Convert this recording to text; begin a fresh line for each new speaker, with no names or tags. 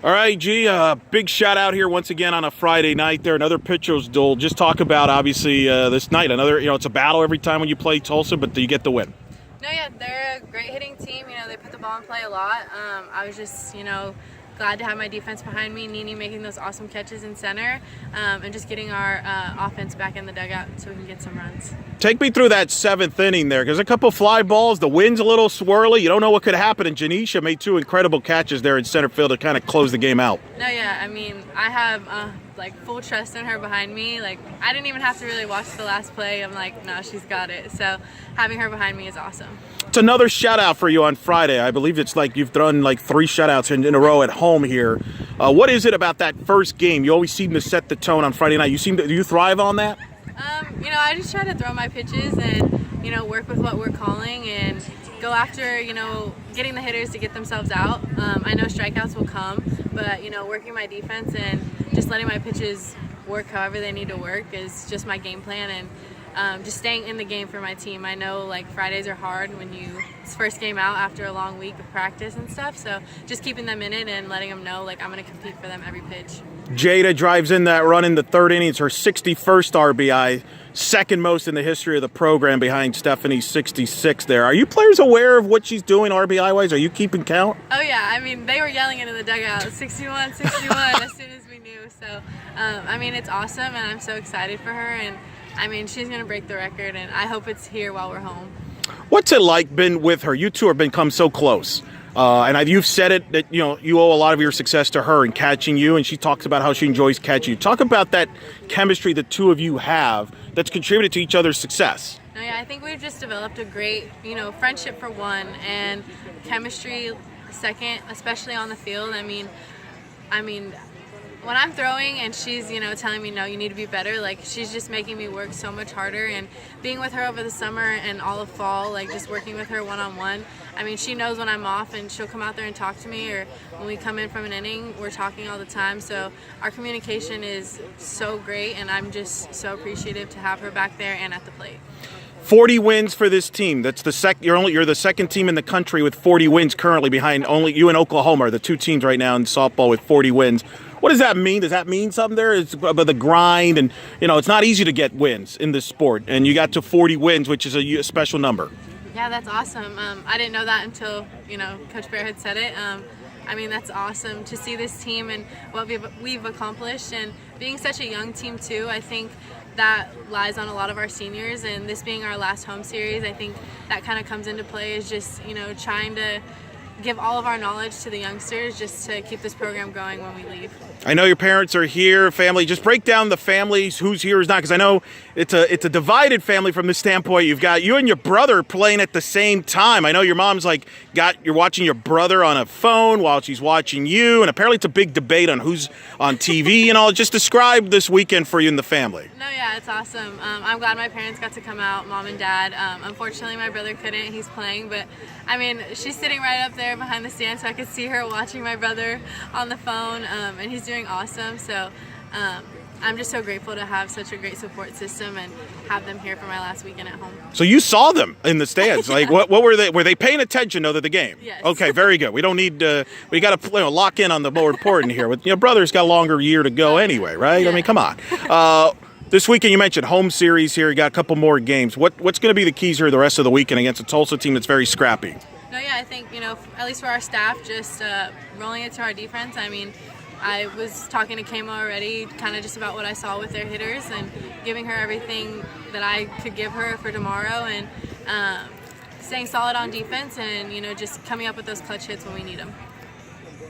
All right, G, big shout out here once again on a Friday night there. Another pitcher's duel. Just talk about, obviously, this night. Another, it's a battle every time when you play Tulsa, but you get the win.
No, yeah, they're a great hitting team. They put the ball in play a lot. I was just, glad to have my defense behind me, Nini making those awesome catches in center, and just getting our offense back in the dugout so we can get some runs.
Take me through that seventh inning there, because a couple fly balls, the wind's a little swirly. You don't know what could happen, and Janisha made two incredible catches there in center field to kind of close the game out.
No, yeah, I have full trust in her behind me. I didn't even have to really watch the last play. I'm like, no, she's got it. So having her behind me is awesome.
It's another shout out for you on Friday. I believe it's you've thrown 3 shutouts in a row at home here. What is it about that first game? You always seem to set the tone on Friday night. Do you thrive on that?
I just try to throw my pitches and, work with what we're calling and go after, getting the hitters to get themselves out. I know strikeouts will come, but, working my defense and just letting my pitches work however they need to work is just my game plan, and just staying in the game for my team. I know Fridays are hard when it's first game out after a long week of practice and stuff, so just keeping them in it and letting them know I'm going to compete for them every pitch.
Jada drives in that run in the third inning. It's her 61st RBI, second most in the history of the program behind Stephanie's 66 there. Are you players aware of what she's doing RBI-wise? Are you keeping count?
Oh, yeah. They were yelling into the dugout, 61, 61, as soon as we knew. So, it's awesome, and I'm so excited for her. And, she's going to break the record, and I hope it's here while we're home.
What's it like been with her? You two have become so close. And you've said it that, you owe a lot of your success to her in catching you, and she talks about how she enjoys catching you. Talk about that chemistry the two of you have that's contributed to each other's success.
No, yeah, I think we've just developed a great, friendship for one, and chemistry second, especially on the field. When I'm throwing and she's, telling me, no, you need to be better, she's just making me work so much harder. And being with her over the summer and all of fall, just working with her one-on-one, she knows when I'm off, and she'll come out there and talk to me, or when we come in from an inning, we're talking all the time. So our communication is so great, and I'm just so appreciative to have her back there and at the plate.
40 wins for this team. That's you're the second team in the country with 40 wins currently, behind only you and Oklahoma are the two teams right now in softball with 40 wins. What does that mean? Does that mean something there? It's about the grind, and it's not easy to get wins in this sport, and you got to 40 wins, which is a special number.
Yeah, that's awesome. I didn't know that until Coach Bear had said it. That's awesome to see this team and what we've accomplished, and being such a young team too. I think that lies on a lot of our seniors, and this being our last home series, I think that kind of comes into play, is just trying to give all of our knowledge to the youngsters just to keep this program going when we leave.
I know your parents are here, family. Just break down the families, who's here, who's not, because I know it's a divided family from the standpoint. You've got you and your brother playing at the same time. I know your mom's you're watching your brother on a phone while she's watching you, and apparently it's a big debate on who's on TV and all. Just describe this weekend for you and the family.
No, yeah, it's awesome. I'm glad my parents got to come out, mom and dad. Unfortunately, my brother couldn't. He's playing, but she's sitting right up there behind the stand, so I could see her watching my brother on the phone, and he's doing awesome. So I'm just so grateful to have such a great support system and have them here for my last weekend at home.
So you saw them in the stands.
Yeah.
What were they? Were they paying attention though to the game?
Yes.
Okay, very good. We don't need we got to lock in on the more important here. With brother's got a longer year to go anyway, right?
Yeah.
Come on. This weekend you mentioned home series here. You got a couple more games. What's going to be the keys here the rest of the weekend against a Tulsa team that's very scrappy?
No, yeah, I think, at least for our staff, just rolling it to our defense. I was talking to Kamo already, kind of just about what I saw with their hitters, and giving her everything that I could give her for tomorrow, and staying solid on defense, and, just coming up with those clutch hits when we need them.